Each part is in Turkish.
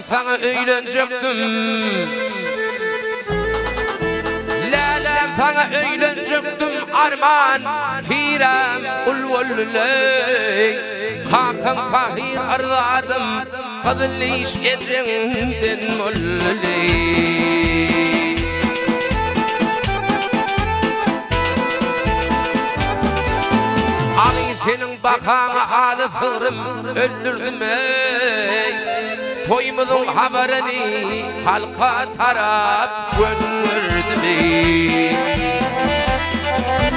sana öylenecektim. Lalem sana öylenecektim arman tirem ulvulley. Hakan pahir arzadım kızılliş edimden mulley. Senin bakana alı fırım öldürdüm ey. Toymuzun haberini halka taraf gönderdim ey.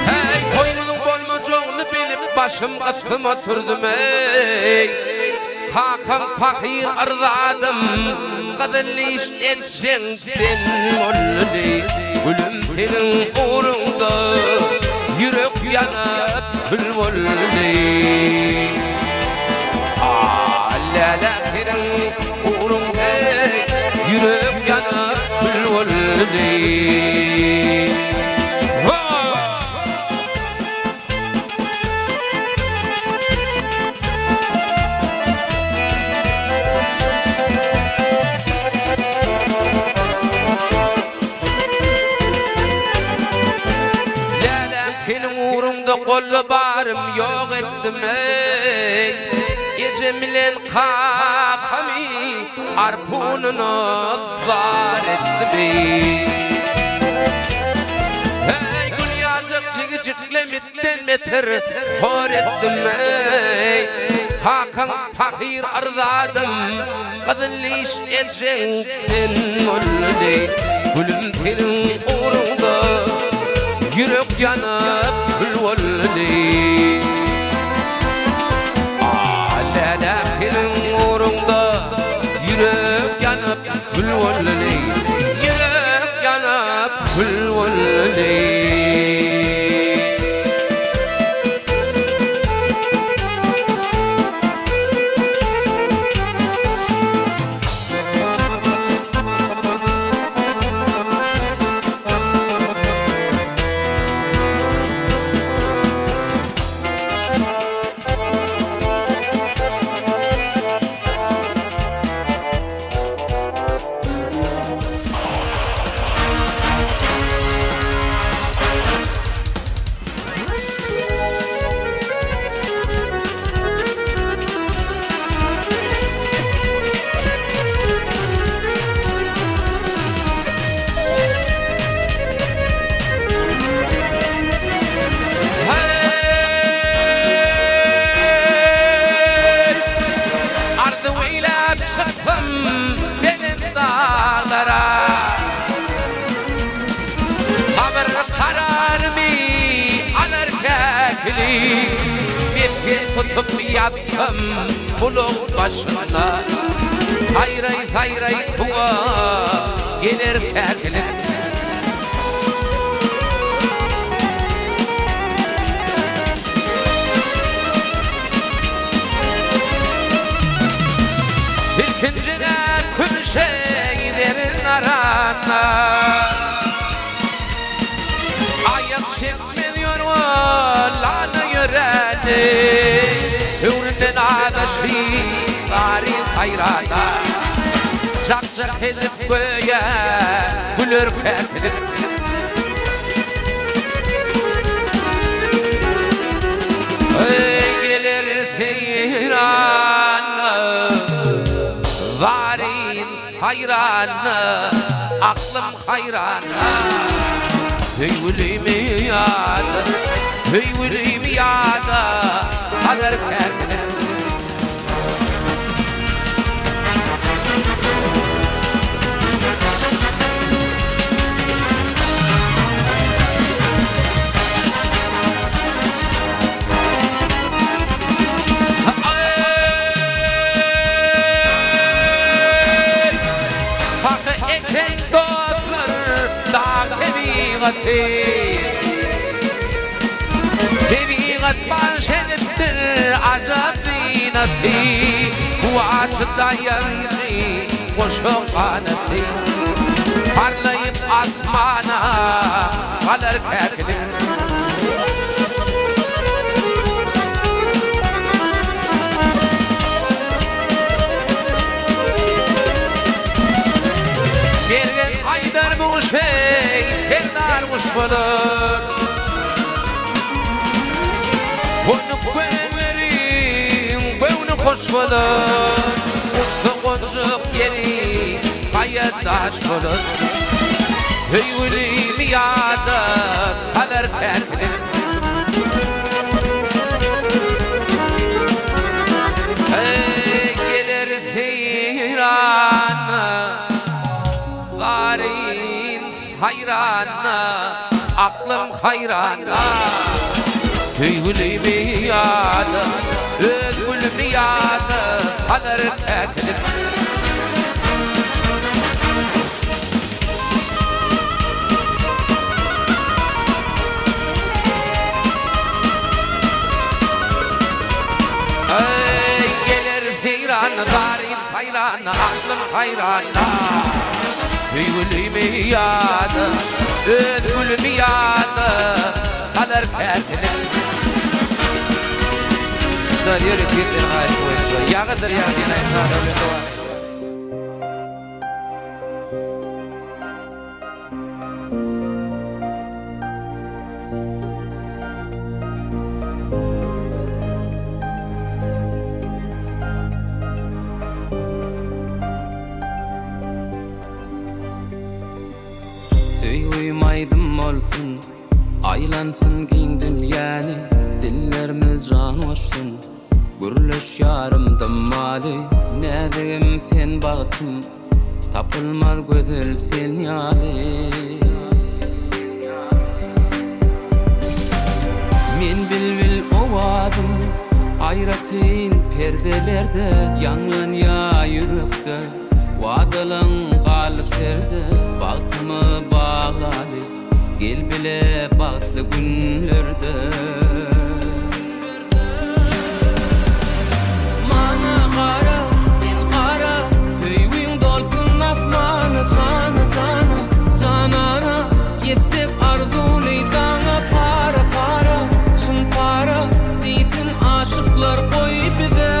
Hey toymuzun bolmacağını bilip başım astım oturdum ey. Hakan fakir arzadım kadınliş etsen ben molley. Gülüm senin uğrunda yürek yanıp kül volley. Lalerin uğrunda yürek yanıp kül volley. Kollu barım yok ettim ey. Ecemilen kakami arpununu var ettim ey. Hey günyacık çigicikle mitten meter hor ettim ey. Hakan fakir arzadım kadınliş etsen molley. Gülüm senin uğrunda yürek yanıp kül volley. Lalerin uğrunda yürek yanıp kül volley. Yürek yanıp kül volley. Tutup yattım buluk başına. Hayray hayray tuğa gelir ferlik. İlkincine kümüşe giderin arana. Ayak çekmiyor o lana yöreni. Hürden adaşı tarih hayrada. Zak zak edip göğe gülür ferlik. Gelir seyranı varin hayranı aklım hayranı. Hüylüğümü yadı hüylüğümü yadı alır ferlik. Tebiğat bahşediptir acab zineti. Kuvat dayancı koşu kaneti. Parlayıp asmana kalır keklik. kuş bulur. Bunu görenlerin gönlü hoş bulur. Uçtu koncuk yeri hayataş bulur. Hüyülü yadı kalır kendini. Gelir teyranı varin hayranı aklım hayranı. Hüyülü yadı ölgülü yadı kalır kendini. Varin hayran, aklım hayran. Hüyülü miyadı, ödgül miyadı kalır kendini. Dar yeri tiyetlerin ayet koyuşu. Yağıdır yağdina insan öyle doğar. Uyumaydım olsun, aylansın giyin dünyani. Dillerimiz can hoşsun, gürleş yarımdım mali. Nedigim sen bağıtım, tapılmaz gözel sen yali. Men bilbil ovadım, ayratın perdelerde. Yanlan ya yürekte, vadalan kalıp serde. Bağtımı bağladı, gel bile bağıtlı günlerde. Mana kara, ben kara, tüyün dolsun asmanı. Cana cana, canana, yettik arzuli dana. Para para, çın para, deysin aşıklar koy bize.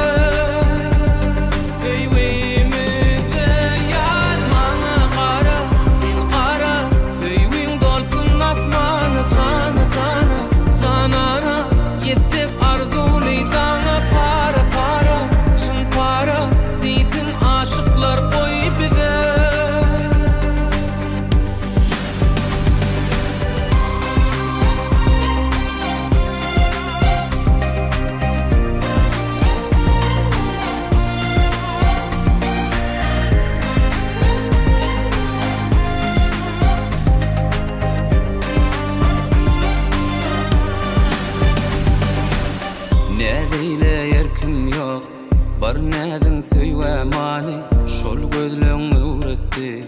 Barnedin söyle mani, şol gözlüğün öğretti.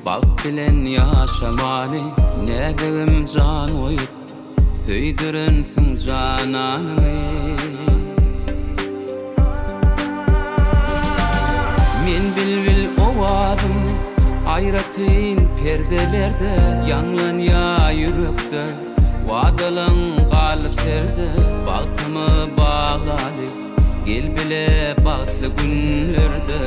Bak bilen yaşamani, nedigim can oyup, söydürünsün cananını. Men bilbil ovadım, ayratın perdelerde. Yanlan ya yürekte, vadalan kalıp serde. Bağtımı bağladı, gel bile bağıtlı günlerde.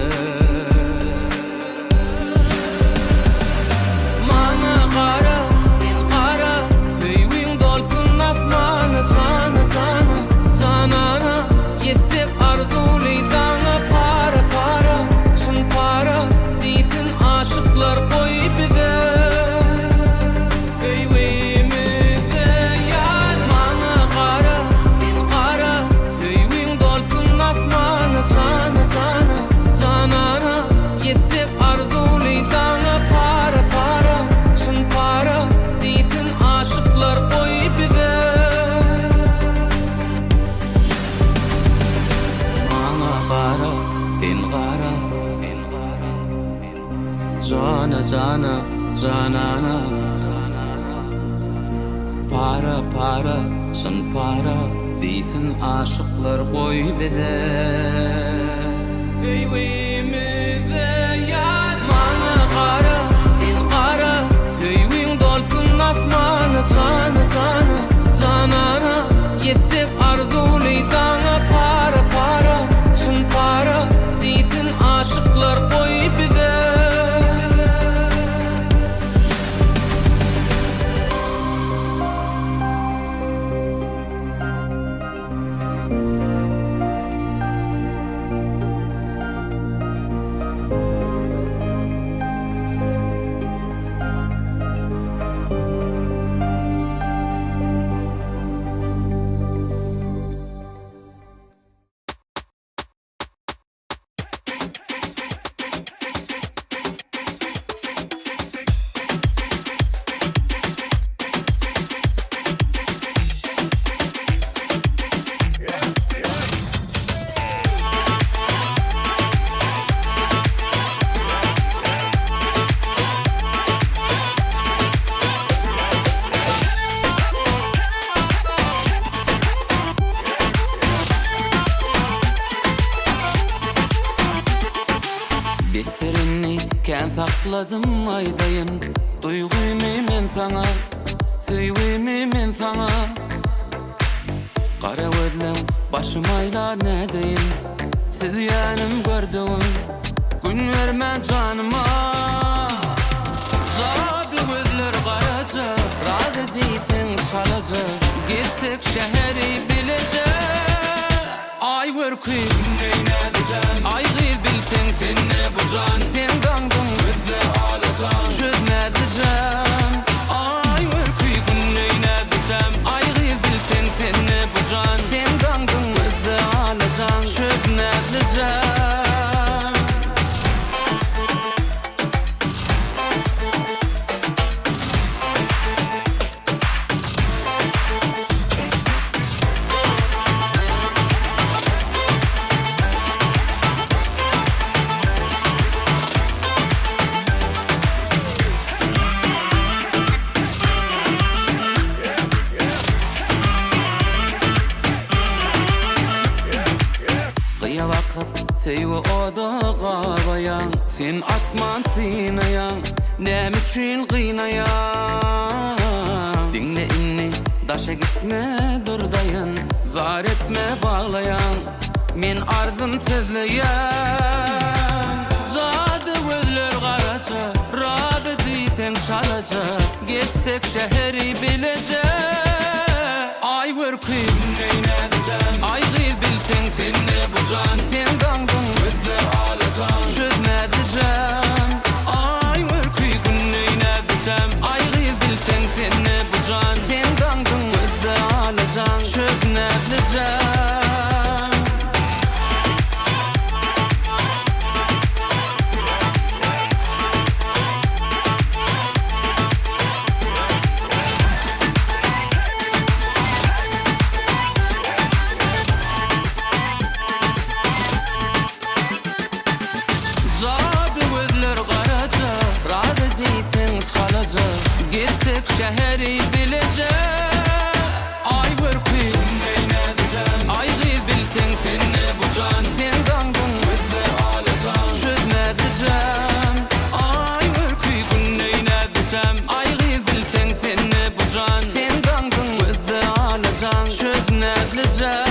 Mana kara, ben kara, tüyün dolsun asmanı. Cana cana, canana, yettik arzuli dana. Para para, çın para, deysin aşıklar koy bize. Cana cana, canana, yettik arzuli dana. Para para, çın para, deysin aşıklar koy bize. Mana kara, sen kara, cana cana, canana. Para para, çın para, deysin aşıklar koy bize. Söyleyimize yar. Mana kara, ben kara, tüyün dolsun asmanı. Cana cana, canana, yettik arzuli dana. Para para, çın para, deysin aşıklar koy bize. Serini ken sakladım aydayın. Duyguymu men sana, süygüymu men sana. Kara gözlem başım aylar ne deyin. Siz yanım gördüm, gün verme canıma. Zadı gözler karaca, radı deytin çalaca. Gittik şehri bilecek. Ay vırkıyım neyine diyeceğim. Ay gıyıl bilsen sen ne bucan. Sen dangın bizde alacağım. Şöz ne diyeceğim. Ay vırkıyım neyine diyeceğim. Ay gıyıl bilsen sen ne bucan. Sen dangın bizde alacağım. Şöz ne diyeceğim. Kıya bakıp seyve oda qavayan. Sen atman sinayan, nem üçün qıynayan. Dinle inni, daşa gitme durdayan. Zar etme bağlayan, men arzın sizleyen. Zadı gözler karaca, radı deysen çalaca. Gittik şehri bilecek. Ay vırkıyım neyine diyeceğim. Ay gıyıl bilsen sen ne bucan. Sen dangın bizde alacağım. Şöz ne diyeceğim. Ay vırkıyım neyine diyeceğim. Ay gıyıl bilsen sen ne bucan. Sen dangın bizde alacağım. Şöz ne diyeceğim. Gittik şehri bilecek. Ay vırkıyım neyine diyeceğim. Ay gıyıl bilsen sen ne bucan. Sen dangın bizde alacağım. Şöz ne diyeceğim. Ay vırkıyım neyine diyeceğim. Ay gıyıl bilsen sen ne bucan. Sen dangın bizde alacağım. Şöz ne diyeceğim.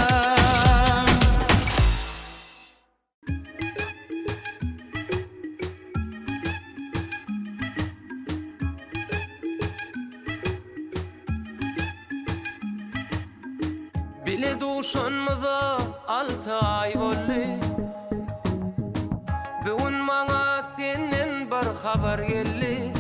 Bile duşanmada 6 ay oldu. Bugün bana senden bir haber geldi.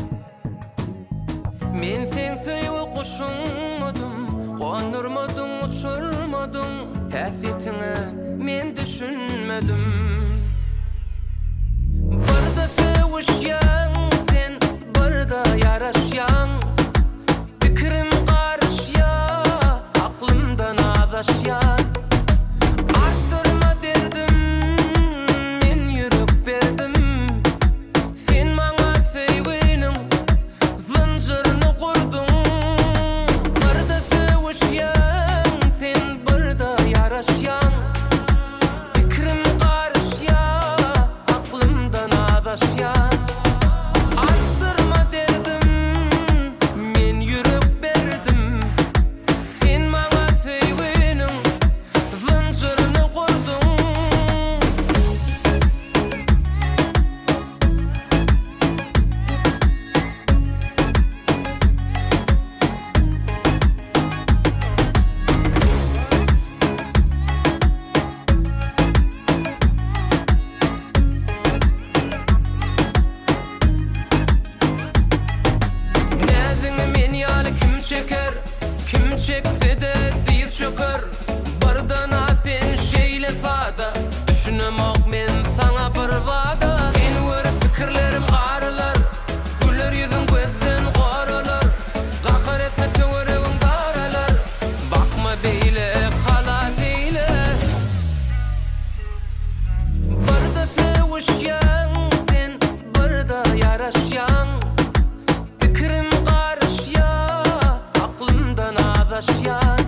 Men sen söyle kuşunmadım, kondurmadın, uçurmadın. Hasretine men düşünmedim. Barda sevişyan sen, barda yaraşyan. Fikrim karışya, aklımdan adaşyan. Arttırma derdim, men yürek berdim. Sen bana sevginim, zincirini kurdun. Barda sevişyan sen, barda yaraşyan. Fikrim karışya, aklımdan adaşyan. Arttırma derdim, men yürek berdim. Sen bana sevginim, zincirini kurdun. Nezini men yalı kim çeker, kim çekse de diz çöker. Bardana sen şeyle fada, düşünemek men sana bir vada. Sen görüp fikirlerim qarılar, güller yüzün gözden qoralar. Qahar etme töweregin daralar, bakma beyle halas eyle. Barda sevişyan sen, barda yaraşyan. Fikrim karışya, aklımdan adaşyan.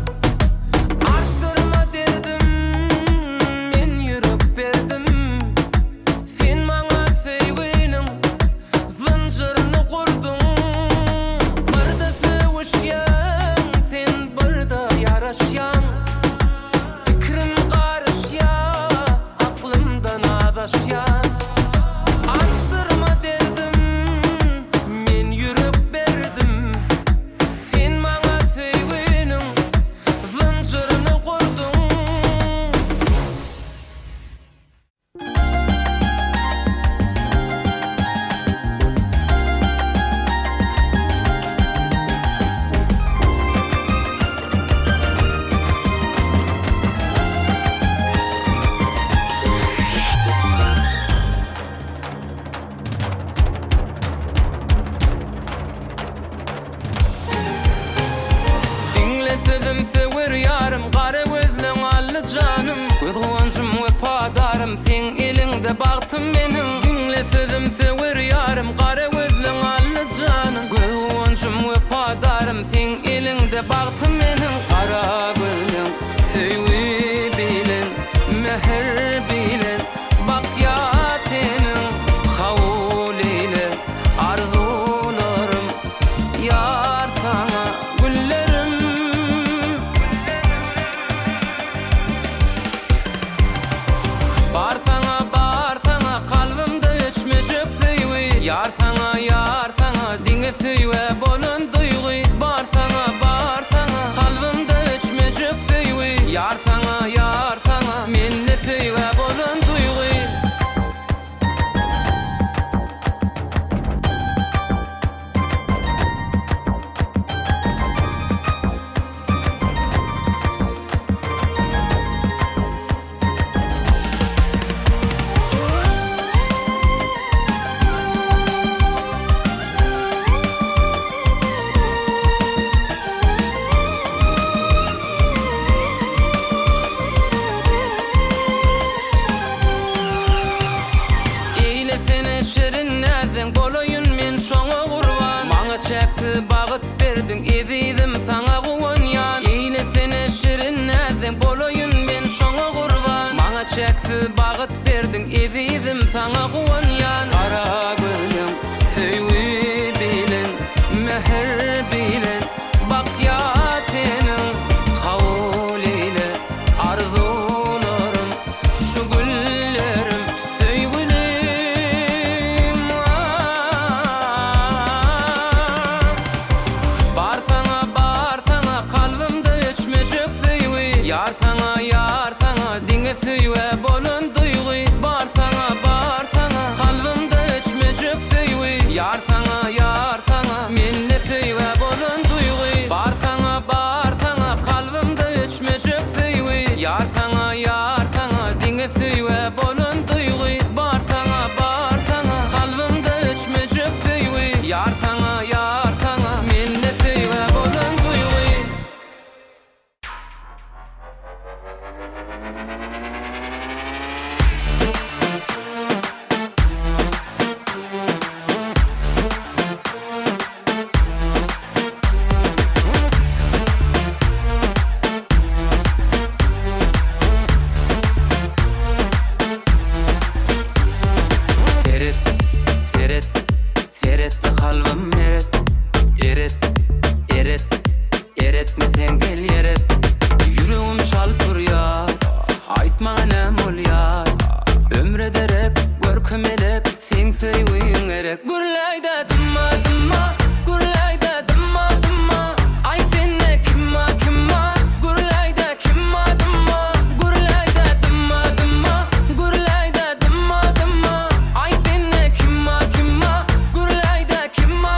Yar sana dine süýwe bolan duýgy bar sana kalbymda içmejek süýwy yar sana menne süýwe bolan duýgy Boloyun men şoňa gurban maňa çäkdi bagyt berdin ezidim saňa gowanyan eýle sene şirin näzem boloyun men şoňa gurban maňa çäkdi bagyt berdin ezidim saňa gowanyan ara gözüm süýwi bilen meher bilen bak ya senin kabul eyle arzularım şu güllerim Yar sana dine süýwe bolan duýgy bar sana kalbymda içmejek süýwy yar sana menne süýwe bolan duýgy bar sana kalbymda içmejek süýwy yar sana dine süýwe bolan duýgy bar sana kalbymda içmejek süýwy yar sana menne süýwe bolan duýgy Ferit kalbim eretmesen gel yeret yüreğim çalpır ya aytma nem ol ya ömre derek görkemelek sen süýüň gerek gurlayda dımma gurlayda dımma ay senne kimma gurlayda kimma gurlayda dımma gurlayda dımma ay senne kimma gurlayda kimma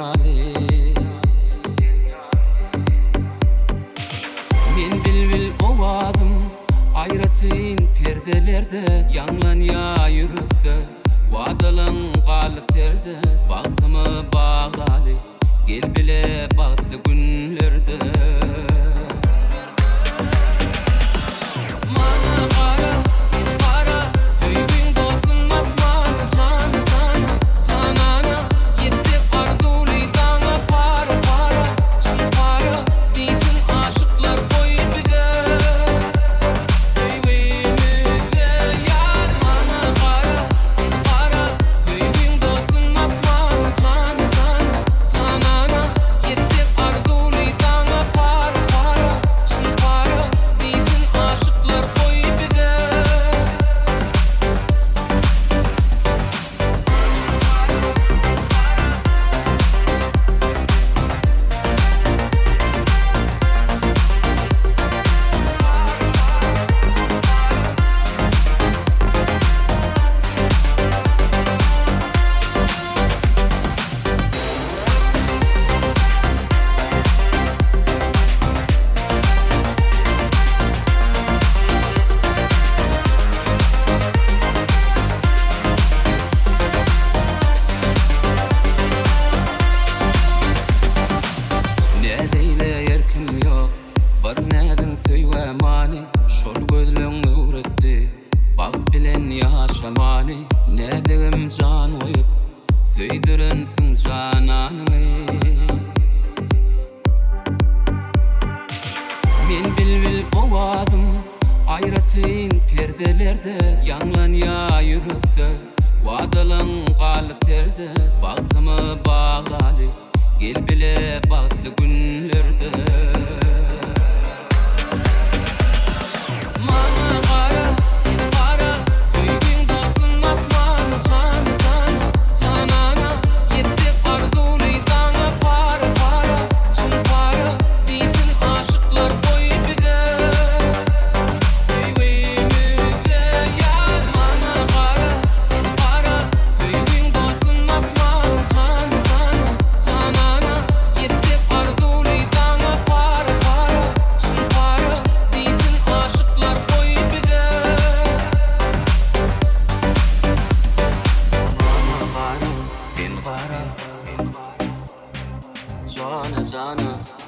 ýaly. Men bilbil owazym aýratyn perdelerde, ýanglanýa ýürekde, wadalan galy serde, bagtymy baglaly, gel bile bagtly günlerde. Nädegim jan oýup, söýdirensiň jananyny. Men bilbil owazym aýratyn perdelerde, ýanglanýa ýürekde, wadalan galy serde, bagtymy baglaly, gel bile bagtly günlerde.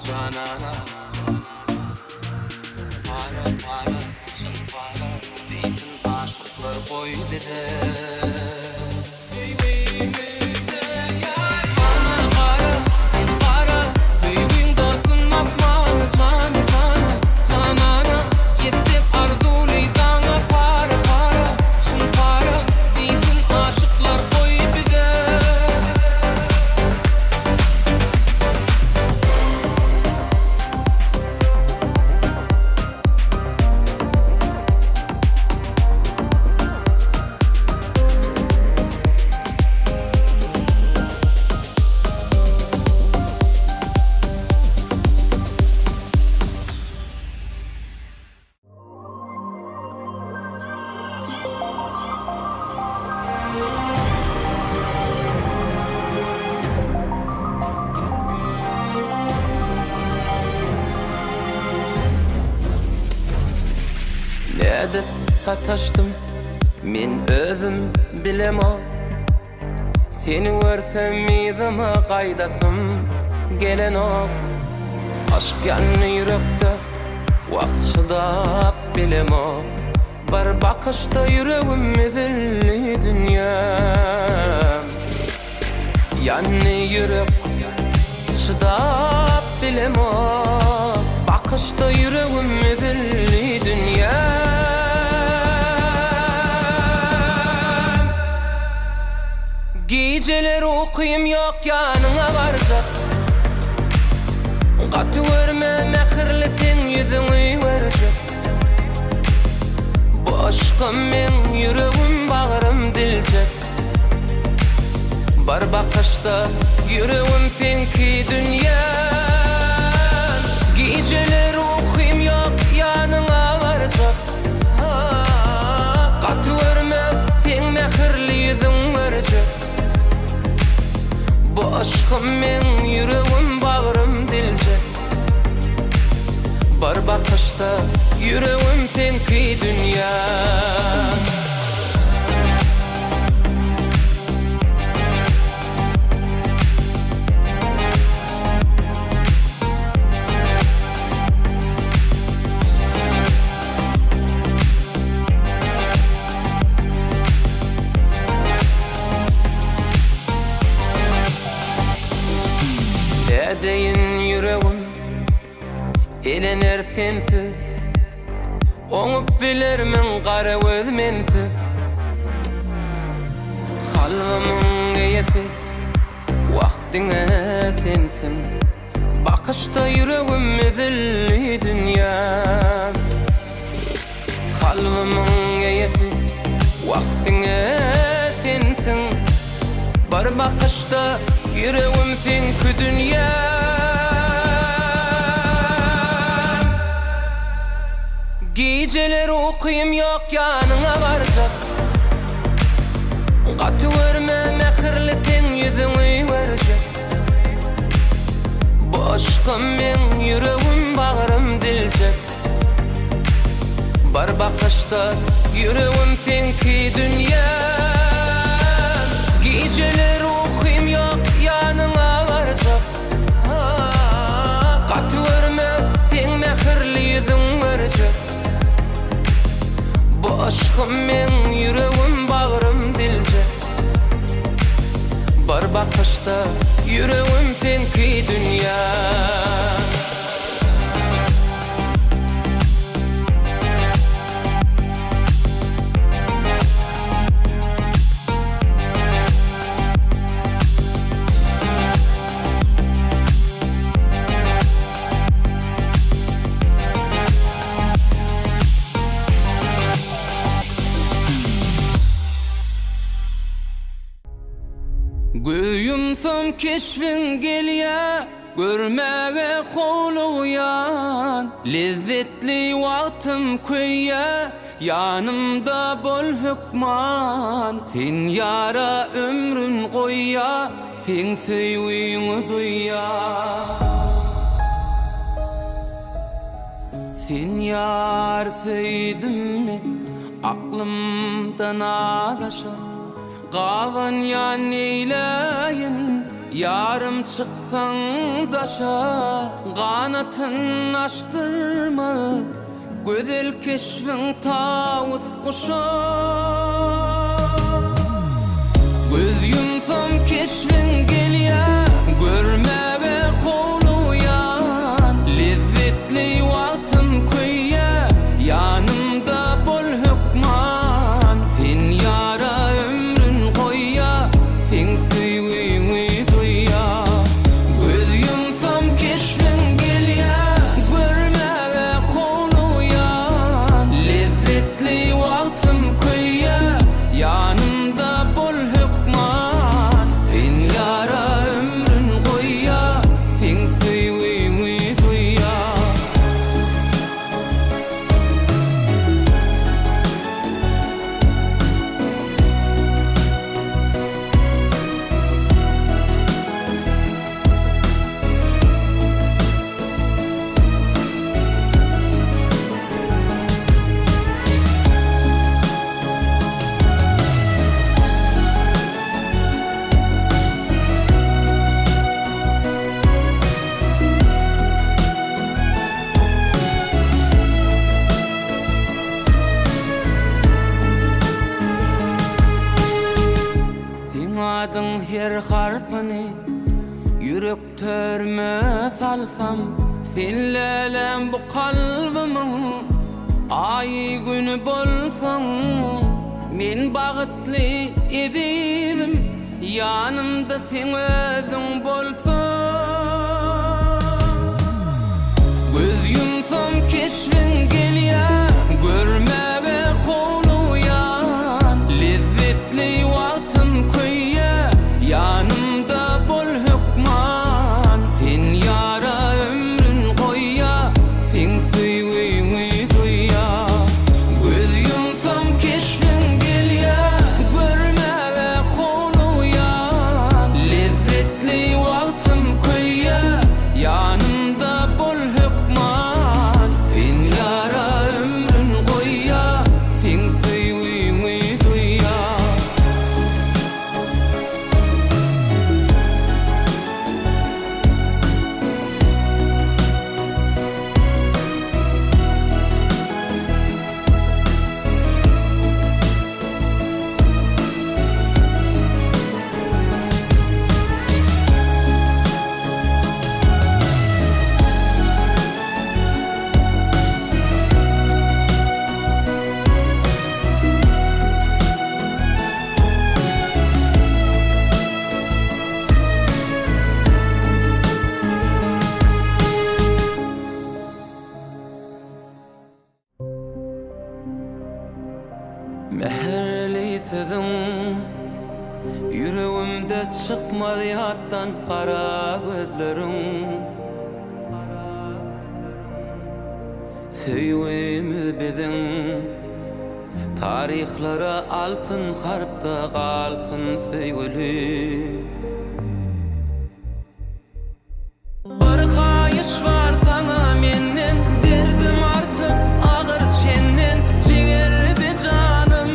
Canana para para sen para bütün aşıklar boylude. Näde sataşdym men özüm bilemem. Seni görsem mizama gaýdasym gelenok. Aşk ýanny ýürekde wagt çydap bilemem. Bar bakışda yüreğim ezilli dünyam. Ýanny ýürek çydap bilemem. Bakışda yüreğim ezilli dünyam. Geceler okuyum yok yanına varacak. Gatı görme mehirli sen yüzünü verecek. Bu aşkım men yüreğim bağrım dilecek. Bar bakışta yüreğim senki dünyam. Geceler okuyum yok yanına varacak. Gatı görme sen mehirli yüzün verecek. Bu aşk aşkım men yüreğim bağrım dilce. Bir bakışta yüreğim tenki dünya. Edeyin yüreğim elener sensiz, oňup bilermin gara göz mensiz. Kalbymyň eýesi wagtyňa sensin, bakışta yüreğim ezilli dünýä. Kalbymyň eýesi wagtyňa sensin, bir bakışta yüreğim senki dünýä. Geceler okuyum yok yanına varacak, gatı verme mehirli sen yüzüňi verecek. Bu aşkım men yüreğim bağrım diljek. Bir bakışta yüreğim senki dünýä. Geceler okuyum yok yanına varacak, gatı verme sen mehirli yüzüň verecek. Bu aşkım men yüreğim bağrım dilce. Bir bakışta yüreğim senki dünýä. Göz yumsam keşfin gelýär, görmäge howluyan. Lezzetli wagtym köýýär, yanımda bol hükman. Sen yara ömrün goýýar, sen söýüňi duýýar. Sen yar söýdimmi, aklımdan adaşar. Galan ya neyleyin, yarım çıksan daşa. Kanatın açtırma, güzel keşfin tavus kuşa. Göz yumsam keşfin gelýär, görmäge howluyan. Lezzetli wagtym köýýär, yanımda bol hükman. Sen yara Adın her harpini yürek törme salsam, senlelem bu kalbimın ay günü bolsan. Men bagıtly edilim, yanımda sen özüň bolsan. Göz yumsam keşfin gelýär, görmäge howluyan. Lezzetli wagtym köýýär, yanımda bol hükman. Sen yara ömrün goýýar, sen söýüňi duýýar. Göz yumsam keşfin gelýär, görmäge howluyan. Lezzetli wagtym Meherli sözün yüreğimde çıkmadı yattan kara gözlerin. Söyüğümüz bizim tarihlara altın harpta kalsın söygülü. Bir kayış var sana menden, derdim artık ağır çenden. Ciğerdi canım,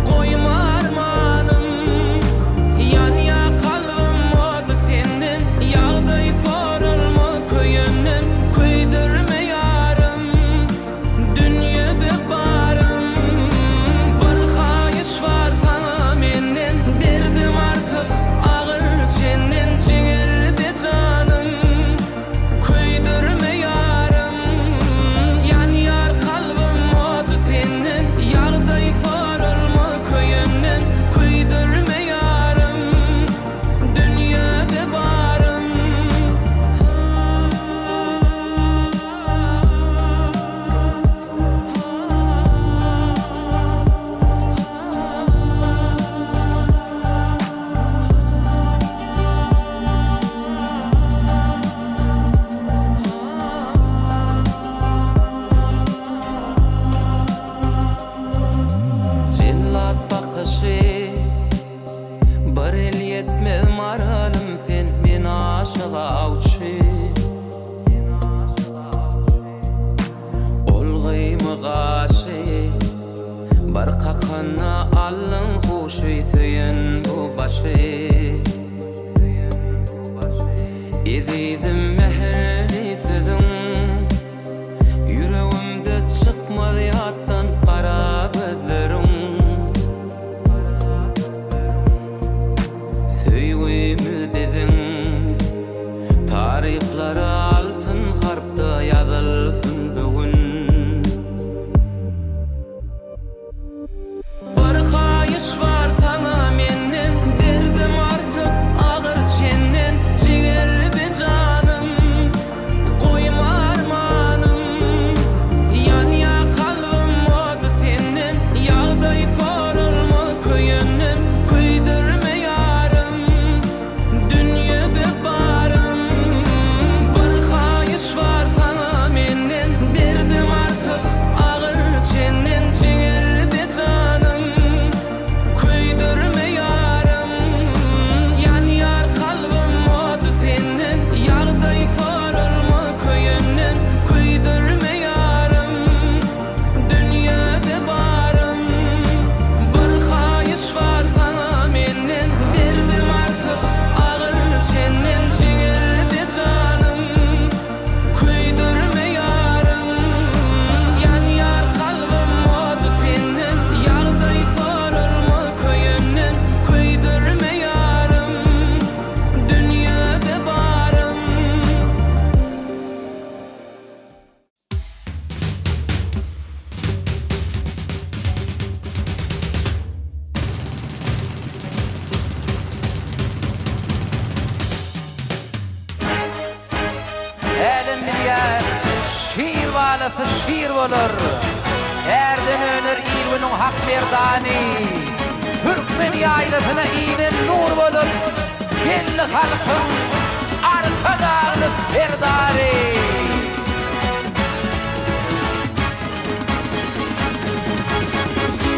koyma armanım. Yan ya kalbim oldu senden, yağday sorulma köyümden. Köydürme yarım, dünyada barım. Bir kayış var sana menden, derdim artık ağır çenden. Ciğerdi canım, köydürme yarım. Yan yar kalbim oldu senden, yağday sorulma köyümden. Köydürme yarım, dünyada barım. Cellat bakışı bir el yetmez maralım sen men aşığa avçı. Olgıyımı qaşı bir kakana allın huşu söyün bu başı. Ezizim meherli sözün yüreğimde çıkmadı yattan kara gözlerin. Söyüğümüz bizim tarihlara altın harpta yazılsın bugün. Bir kayış var sana menden, derdim artık ağır çenden. Ciğerdi canım, koyma armanım. Yan ya kalbim oldu senden, yağday sorulma köyümden. Köydürme yarım, dünyada barım. Bir kayış var sana menden, derdim artık ağır çenden. Ciğerdi canım, köydürme yarım. Yan yar kalbim oldu senden, yağday sorulma köyümden. Köydürme yarım, dünyada barım. Bir kayış var sana menden, derdim artık ağır çenden. Ciğerdi canım, köydürme yarım. Yan yar kalbim oldu senden, yağday sorulma köyümden. Köydürme yarım, dünyada barım. Elim yer şiir valası şiir olur. Erden önür İrvin'in hak merdani. Türkmen yaylasına inen nur olur. Gelli halkın arka dağlı serdari.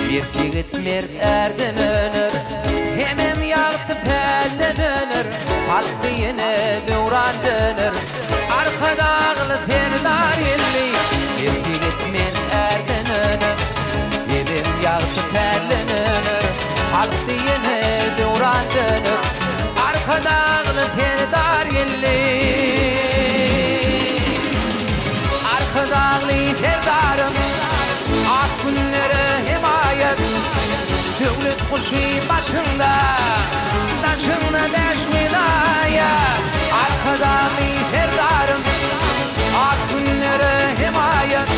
Bir yigit mert erden önür, hemem yağıtı pelden önür. Halkı yine devran dönür, arka dağlı serdar elli. Bir yigit mert erden önür, hemem yağıtı pelden önür. Halkı yine devran dönür, arka dağlı serdar elli. Arka dağlı serdarım, ak günlere himayet. Devlet kuşu başında, taşında beş vilayet. Arka dağlı serdarım, ak günlere himayet.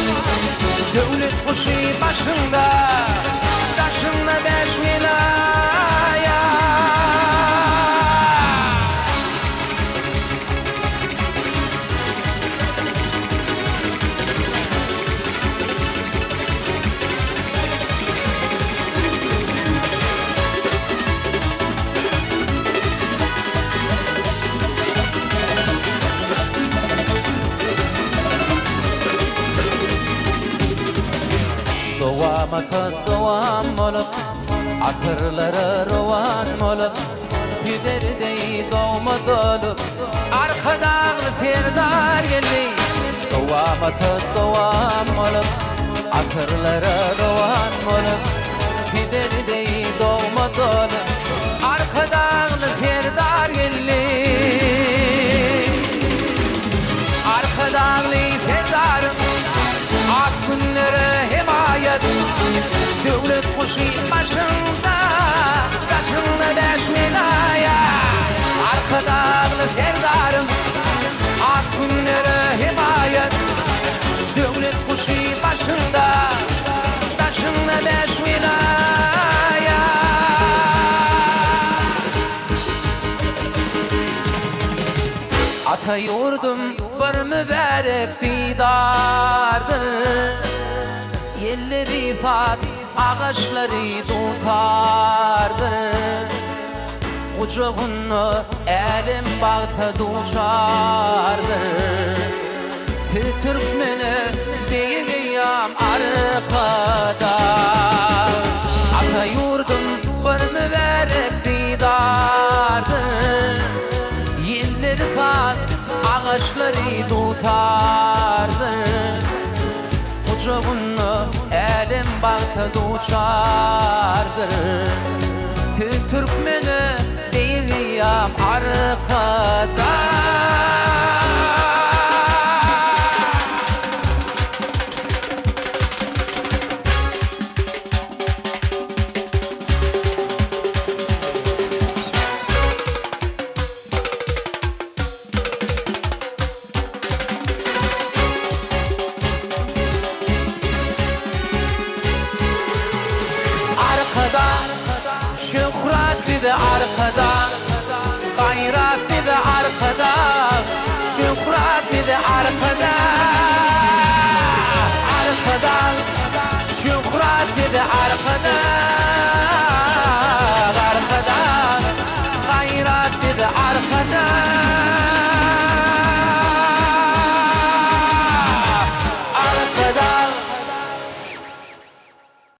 Devlet kuşu başında, taşında beş vilayet. Dovamata dovam olup asırlara rovan olup Gideri dey doğma dolup Arkadağlı ferdar geldi Dovamata dovam olup asırlara rovan olup Gideri dey doğma dolup Arkadağlı ferdar geldi Arkadağlı ferdarım Ak günlere himayet Devlet kuşu başında Taşında 5 milaya Arkadağlı ferdarım Ak günlere himayet Devlet kuşu başında Taşında 5 milaya Ata yurdum bir mübarek didardır Yelleri fat ağaçları tutardır Kucağını elim bağta duçardır Fil Türkmeni değilim arkada Ata yurdum bir mübarek didardır Yelleri fat ağaçları tutardır Kucağını elim bağta duçardır Fil Türkmeni değilim arkada Şöhret bir de arkada Gayret bir de arkada Şöhret bir de arkada Arkada Şöhret bir de arkada